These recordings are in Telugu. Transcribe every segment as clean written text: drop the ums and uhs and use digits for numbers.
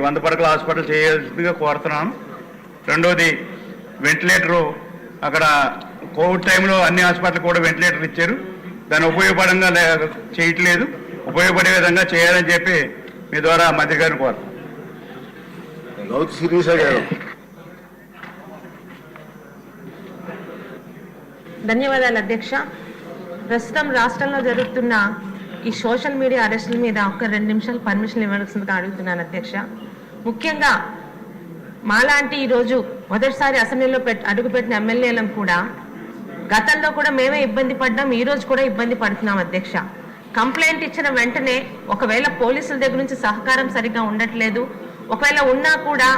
100 పడకల హాస్పిటల్ చేయాల్సిందిగా కోరుతున్నాను. రెండోది వెంటిలేటరు అక్కడ కోవిడ్ టైంలో అన్ని హాస్పిటల్ కూడా వెంటిలేటర్ ఇచ్చారు. దాన్ని ఉపయోగపడంగా చేయట్లేదు. ఉపయోగపడే విధంగా చేయాలని చెప్పి మీ ద్వారా మంత్రి గారిని కోరుతున్నాను. ధన్యవాదాలు అధ్యక్ష. ప్రస్తుతం రాష్ట్రంలో జరుగుతున్న ఈ సోషల్ మీడియా అరెస్టుల మీద ఒక 2 నిమిషాలు పర్మిషన్ ఇవ్వాల్సిందిగా అడుగుతున్నాను అధ్యక్ష. ముఖ్యంగా మాలాంటి ఈరోజు మొదటిసారి అసెంబ్లీలో అడుగుపెట్టిన ఎమ్మెల్యేలను కూడా గతంలో కూడా మేమే ఇబ్బంది పడ్డాం, ఈరోజు కూడా ఇబ్బంది పడుతున్నాం అధ్యక్ష. కంప్లైంట్ ఇచ్చిన వెంటనే ఒకవేళ పోలీసుల దగ్గర నుంచి సహకారం సరిగ్గా ఉండట్లేదు, ఒకవేళ ఉన్నా కూడా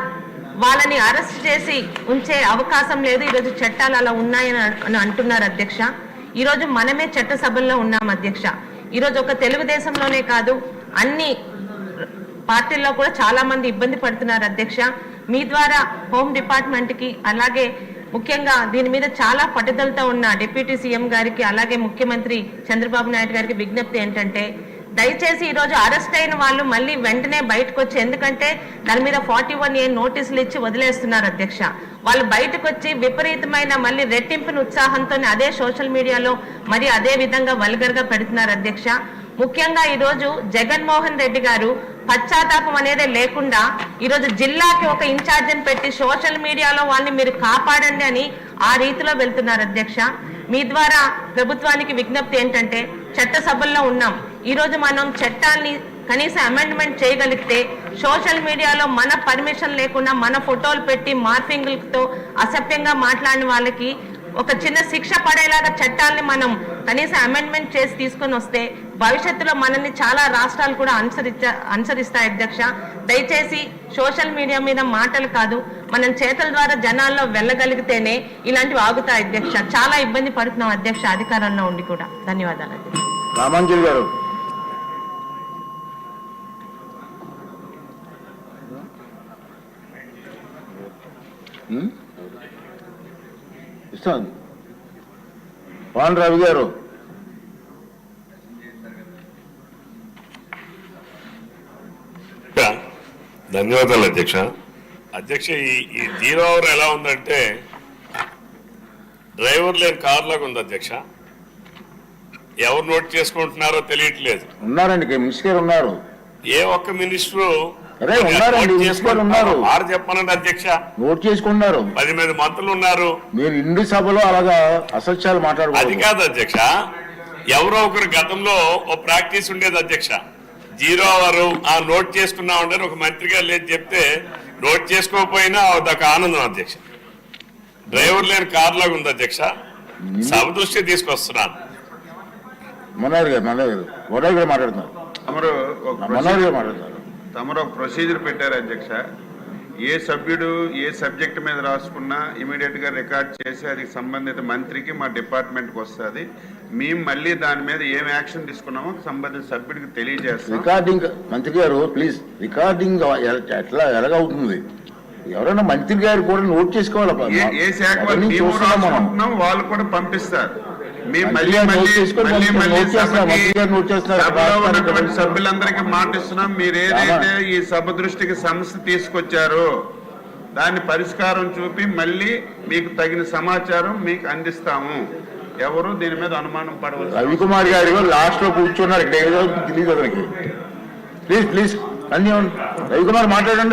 వాళ్ళని అరెస్ట్ చేసి ఉంచే అవకాశం లేదు. ఈరోజు చట్టాలు అలా ఉన్నాయని అంటున్నారు అధ్యక్ష. ఈరోజు మనమే చట్టసభల్లో ఉన్నాం అధ్యక్ష. ఈరోజు ఒక తెలుగుదేశంలోనే కాదు అన్ని పార్టీల్లో కూడా చాలా మంది ఇబ్బంది పడుతున్నారు అధ్యక్ష. మీ ద్వారా హోమ్ డిపార్ట్మెంట్కి అలాగే ముఖ్యంగా దీని మీద చాలా పట్టుదలతో ఉన్న డిప్యూటీ సీఎం గారికి అలాగే ముఖ్యమంత్రి చంద్రబాబు నాయుడు గారికి విజ్ఞప్తి ఏంటంటే దయచేసి ఈరోజు అరెస్ట్ అయిన వాళ్ళు మళ్ళీ వెంటనే బయటకు వచ్చి, ఎందుకంటే దాని మీద 41A నోటీసులు ఇచ్చి వదిలేస్తున్నారు అధ్యక్ష. వాళ్ళు బయటకు వచ్చి విపరీతమైన మళ్ళీ రెట్టింపుని ఉత్సాహంతో అదే సోషల్ మీడియాలో మరి అదే విధంగా వల్గర్గా పెడుతున్నారు అధ్యక్ష. ముఖ్యంగా ఈరోజు జగన్మోహన్ రెడ్డి గారు పశ్చాత్తాపం అనేది లేకుండా ఈరోజు జిల్లాకి ఒక ఇన్ఛార్జిని పెట్టి సోషల్ మీడియాలో వాళ్ళని మీరు కాపాడండి అని ఆ రీతిలో వెళ్తున్నారు అధ్యక్ష. మీ ద్వారా ప్రభుత్వానికి విజ్ఞప్తి ఏంటంటే చట్టసభల్లో ఉన్నాం, ఈరోజు మనం చట్టాన్ని కనీసం అమెండ్మెంట్ చేయగలిగితే సోషల్ మీడియాలో మన పర్మిషన్ లేకుండా మన ఫోటోలు పెట్టి మార్ఫింగ్లతో అసభ్యంగా మాట్లాడిన వాళ్ళకి ఒక చిన్న శిక్ష పడేలాగా చట్టాలని మనం కనీసం అమెండ్మెంట్ చేసి తీసుకొని వస్తే భవిష్యత్తులో మనల్ని చాలా రాష్ట్రాలు కూడా అనుసరిస్తాయి అధ్యక్ష. దయచేసి సోషల్ మీడియా మీద మాటలు కాదు, మనం చేతల ద్వారా జనాల్లో వెళ్ళగలిగితేనే ఇలాంటివి ఆగుతాయి అధ్యక్ష. చాలా ఇబ్బంది పడుతున్నాం అధ్యక్ష అధికారంలో ఉండి కూడా. ధన్యవాదాలు అధ్యక్ష. రామాంజలి గారు. ఇస్తాను. పవన్ రవి గారు. ధన్యవాదాలు అధ్యక్ష. అధ్యక్ష, ఈ 0 అవర్ ఎలా ఉందంటే డ్రైవర్ లేని కార్ లాగా ఉంది అధ్యక్ష. ఎవరు నోట్ చేసుకుంటున్నారో తెలియట్లేదు. ఉన్నారండి, మినిస్టర్ ఉన్నారు. ఏ ఒక్క మినిస్టరు ఉన్నారు చెప్పనండి అధ్యక్ష. నోట్ చేసుకున్నారు. 10 మంది మంత్రులు ఉన్నారు. మీరు ఇండి సభలో అలాగా అసత్యాలు మాట్లాడు. అది కాదు అధ్యక్ష, ఎవరో ఒకరు గతంలో ఓ ప్రాక్టీస్ ఉండేది అధ్యక్ష. 0 అవర్ ఆ నోట్ చేసుకున్నా ఉండని ఒక మంత్రి గారు లేదు చెప్తే నోట్ చేసుకోకపోయినా అదొక ఆనందం అధ్యక్ష. డ్రైవర్ లేని కార్ లాగా ఉంది అధ్యక్ష. సభ దృష్టి తీసుకొస్తున్నాను. మనోహర్ గారు మాట్లాడుతున్నారు. తమరు ఒక ప్రొసీజర్ పెట్టారు అధ్యక్ష. ఏ సభ్యుడు ఏ సబ్జెక్ట్ మీద రాసుకున్నా ఇమీడియట్ గా రికార్డ్ చేసి అది సంబంధిత మంత్రికి మా డిపార్ట్మెంట్కి వస్తుంది. మేము మళ్ళీ దాని మీద ఏం యాక్షన్ తీసుకున్నామో సంబంధిత సభ్యుడికి తెలియజేస్తాం. రికార్డింగ్ మంత్రి గారు ప్లీజ్, రికార్డింగ్ ఎలాగవుతుంది? ఎవరైనా మంత్రి గారు కూడా నోట్ చేసుకోవాలి. ఏ శాఖ వాళ్ళు వాళ్ళు కూడా పంపిస్తారు. సభ్యులందరికీ మాటిస్తున్నాం, మీరు ఏదైతే ఈ సభ దృష్టికి సమస్య తీసుకొచ్చారో దాన్ని పరిష్కారం చూపి మళ్ళీ మీకు తగిన సమాచారం మీకు అందిస్తాము. ఎవరు దీని మీద అనుమానం పడవచ్చు. రవికుమార్ గారు లాస్ట్ లో కూర్చున్నారు. ఇక్కడ ఏదో తెలియదు అతనికి. ప్లీజ్ రవికుమార్ మాట్లాడండి.